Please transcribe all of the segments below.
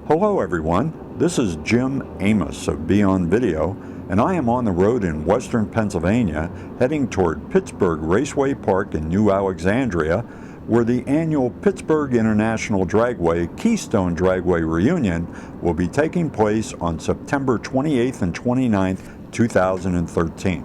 Hello everyone, this is Jim Amos of Beyond Video, and I am on the road in western Pennsylvania heading toward Pittsburgh Raceway Park in New Alexandria, where the annual Pittsburgh International Dragway Keystone Dragway reunion will be taking place on September 28th and 29th, 2013.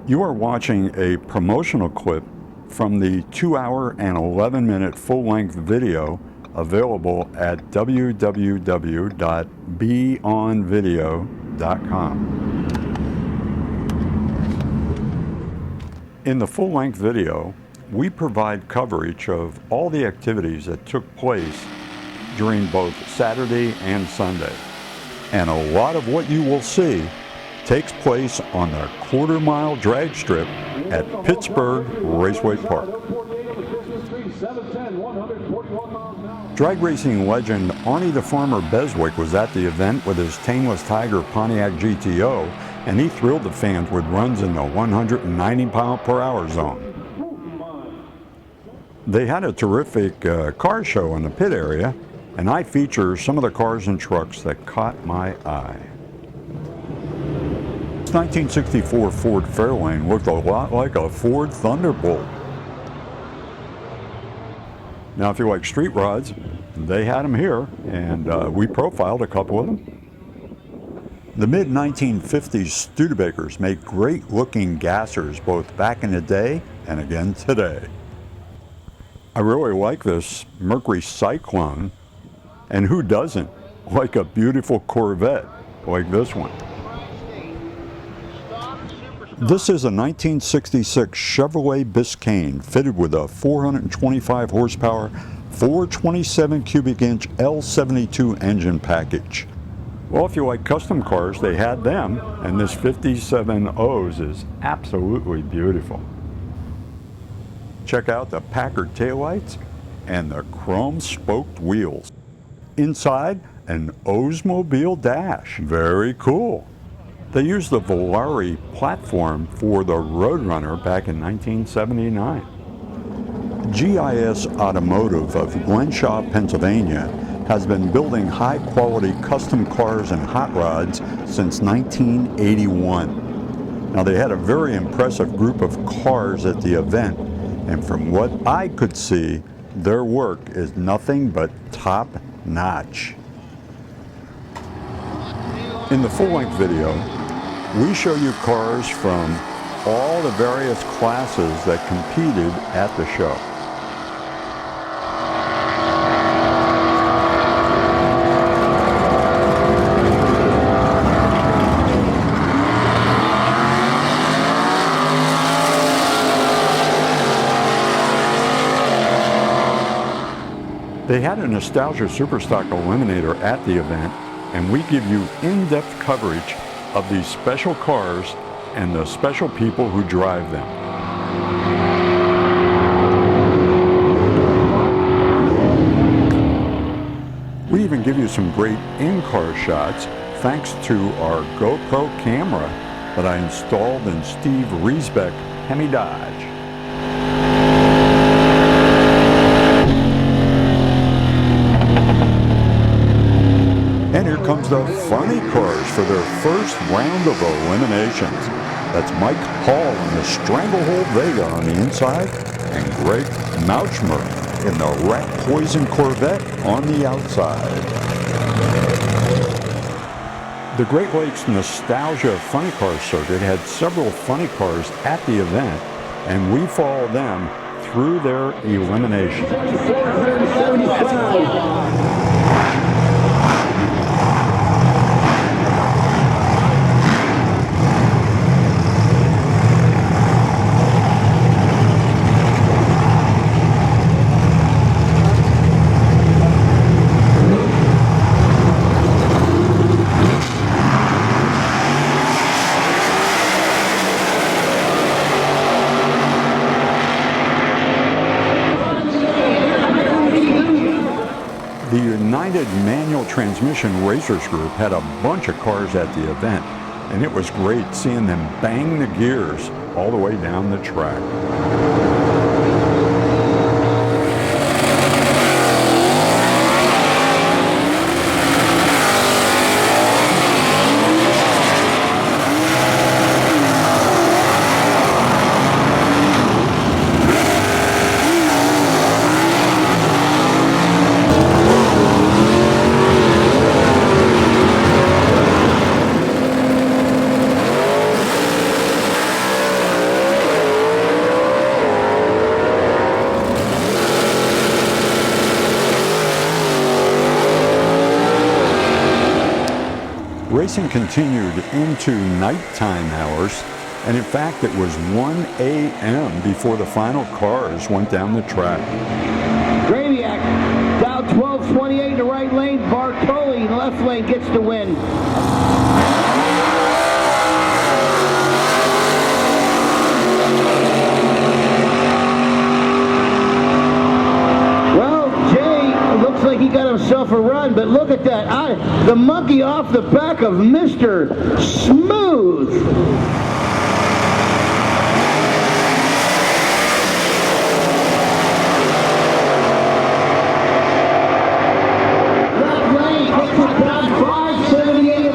You are watching a promotional clip from the 2-hour and 11-minute full-length video available at www.beonvideo.com. In the full-length video, we provide coverage of all the activities that took place during both Saturday and Sunday. And a lot of what you will see takes place on the quarter-mile drag strip at Pittsburgh Raceway Park. Drag racing legend Arnie the Farmer Beswick was at the event with his Tameless Tiger Pontiac GTO, and he thrilled the fans with runs in the 190-mile-per-hour zone. They had a terrific car show in the pit area, and I feature some of the cars and trucks that caught my eye. This 1964 Ford Fairlane looked a lot like a Ford Thunderbolt. Now, if you like street rods, they had them here, and we profiled a couple of them. The mid-1950s Studebakers made great-looking gassers both back in the day and again today. I really like this Mercury Cyclone, and who doesn't like a beautiful Corvette like this one? This is a 1966 Chevrolet Biscayne fitted with a 425 horsepower, 427 cubic inch L72 engine package. Well, if you like custom cars, they had them, and this 57 O's is absolutely beautiful. Check out the Packard taillights and the chrome spoked wheels. Inside, an Oldsmobile dash. Very cool. They used the Volare platform for the Roadrunner back in 1979. GIS Automotive of Glenshaw, Pennsylvania has been building high-quality custom cars and hot rods since 1981. Now, they had a very impressive group of cars at the event, and from what I could see, their work is nothing but top-notch. In the full-length video, we show you cars from all the various classes that competed at the show. They had a Nostalgia Superstock Eliminator at the event, and we give you in-depth coverage of these special cars and the special people who drive them. We even give you some great in-car shots thanks to our GoPro camera that I installed in Steve Riesbeck Hemi Dodge. And here comes the funny cars for their first round of eliminations. That's Mike Hall in the Stranglehold Vega on the inside, and Greg Mouchmer in the Rat Poison Corvette on the outside. The Great Lakes Nostalgia Funny Car Circuit had several funny cars at the event, and we followed them through their elimination. The United Manual Transmission Racers Group had a bunch of cars at the event, and it was great seeing them bang the gears all the way down the track. racing continued into nighttime hours, and in fact it was 1 a.m. before the final cars went down the track. Graviak down 12.28 in the right lane. Bartoli in the left lane gets the win. Looks like he got himself a run, but look at that. The monkey off the back of Mr. Smooth. Left lane, takes it down 578.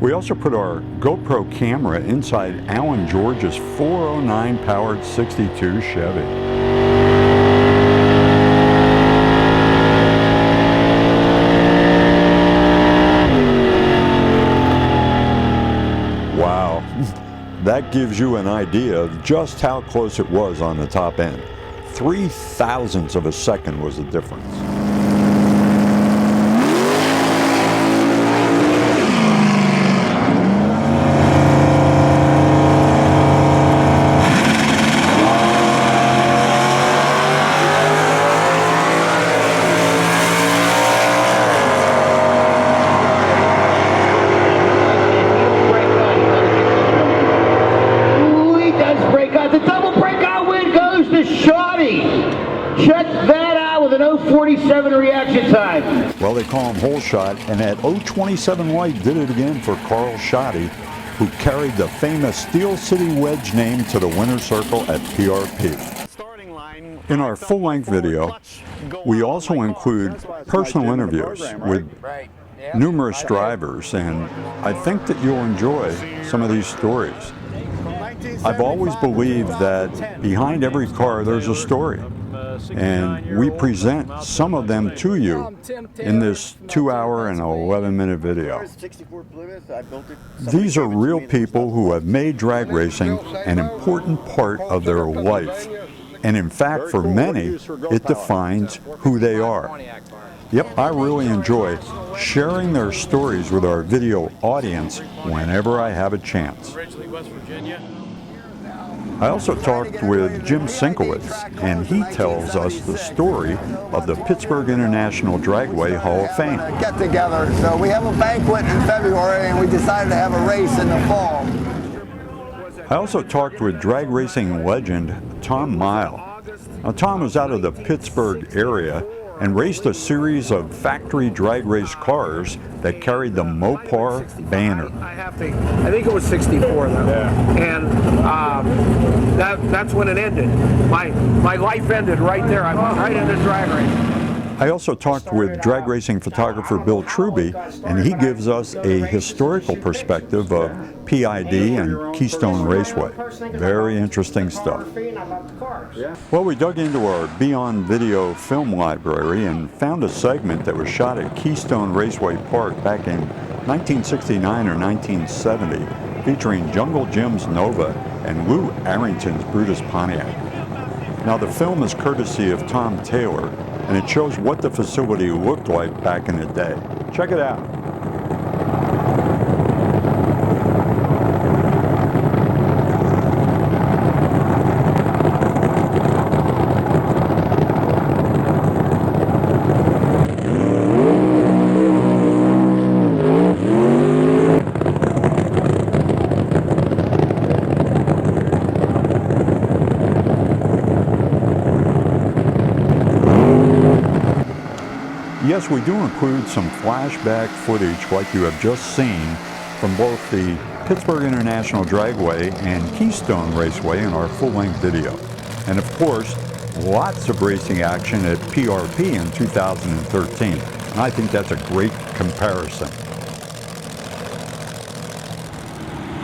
We also put our GoPro camera inside Alan George's 409 powered 62 Chevy. Wow, that gives you an idea of just how close it was on the top end. 0.003 of a second was the difference. Check that out with an 0.47 reaction time. Well, they call him Hole Shot, and that 0.27 white did it again for Carl Schoddy, who carried the famous Steel City Wedge name to the winner's circle at PRP. In our full-length video, we also include personal interviews with numerous drivers, and I think that you'll enjoy some of these stories. I've always believed that behind every car there's a story, and we present some of them to you in this 2-hour and 11-minute video. These are real people who have made drag racing an important part of their life, and in fact for many it defines who they are. Yep, I really enjoy sharing their stories with our video audience whenever I have a chance. I also talked with Jim Sinkowitz, and he tells us the story of the Pittsburgh International Dragway Hall of Fame. Get together, so we have a banquet in February, and we decided to have a race in the fall. I also talked with drag racing legend Tom Mile. Now, Tom was out of the Pittsburgh area and raced a series of factory drag race cars that carried the Mopar banner. I think it was 64 though, and that's when it ended. My life ended right there. I was right into drag racing. I also talked with drag racing photographer Bill Truby, and he gives us a historical perspective of PID and Keystone Raceway. Very interesting stuff. Well, we dug into our Beyond Video film library and found a segment that was shot at Keystone Raceway Park back in 1969 or 1970, featuring Jungle Jim's Nova and Lou Arrington's Brutus Pontiac. Now, the film is courtesy of Tom Taylor, and it shows what the facility looked like back in the day. Check it out. Yes, we do include some flashback footage like you have just seen from both the Pittsburgh International Dragway and Keystone Raceway in our full-length video. And of course, lots of racing action at PRP in 2013. And I think that's a great comparison.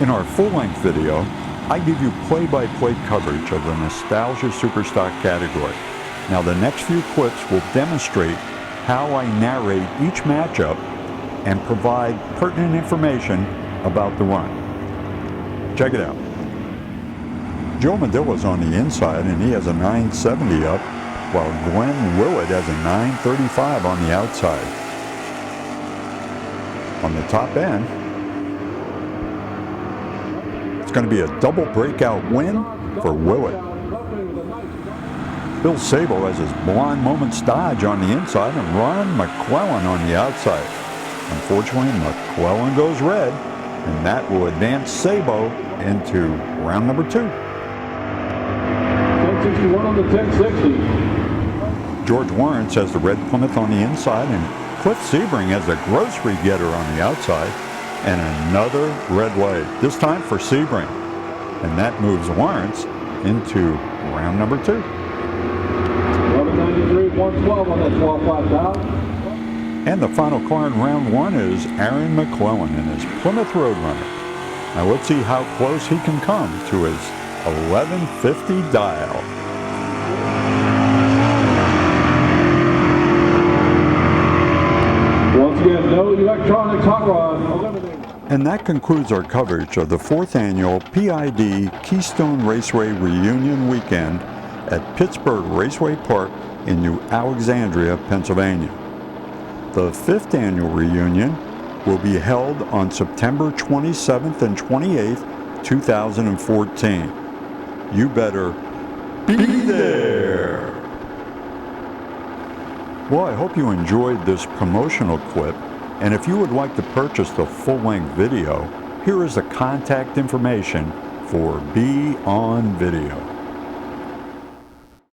In our full-length video, I give you play-by-play coverage of the Nostalgia Superstock category. Now, the next few clips will demonstrate how I narrate each matchup and provide pertinent information about the run. Check it out. Joe Medilla's on the inside and he has a 970 up, while Glenn Willett has a 935 on the outside. On the top end, it's going to be a double breakout win for Willett. Bill Sabo has his Blonde Moments Dodge on the inside and Ron McClellan on the outside. Unfortunately, McClellan goes red, and that will advance Sabo into round number 2. 1061 on the 1060. George Lawrence has the red Plymouth on the inside, and Cliff Sebring has a grocery getter on the outside, and another red light, this time for Sebring. And that moves Lawrence into round number 2. 1193, 112 on that 12-flat down. And the final car in round 1 is Aaron McClellan in his Plymouth Roadrunner. Now let's see how close he can come to his 1150 dial. Once again, no electronics hot rod eliminated. And that concludes our coverage of the 4th annual PID Keystone Raceway Reunion Weekend at Pittsburgh Raceway Park in New Alexandria, Pennsylvania. The 5th annual reunion will be held on September 27th and 28th, 2014. You better be there! Well, I hope you enjoyed this promotional clip, and if you would like to purchase the full-length video, here is the contact information for Be On Video.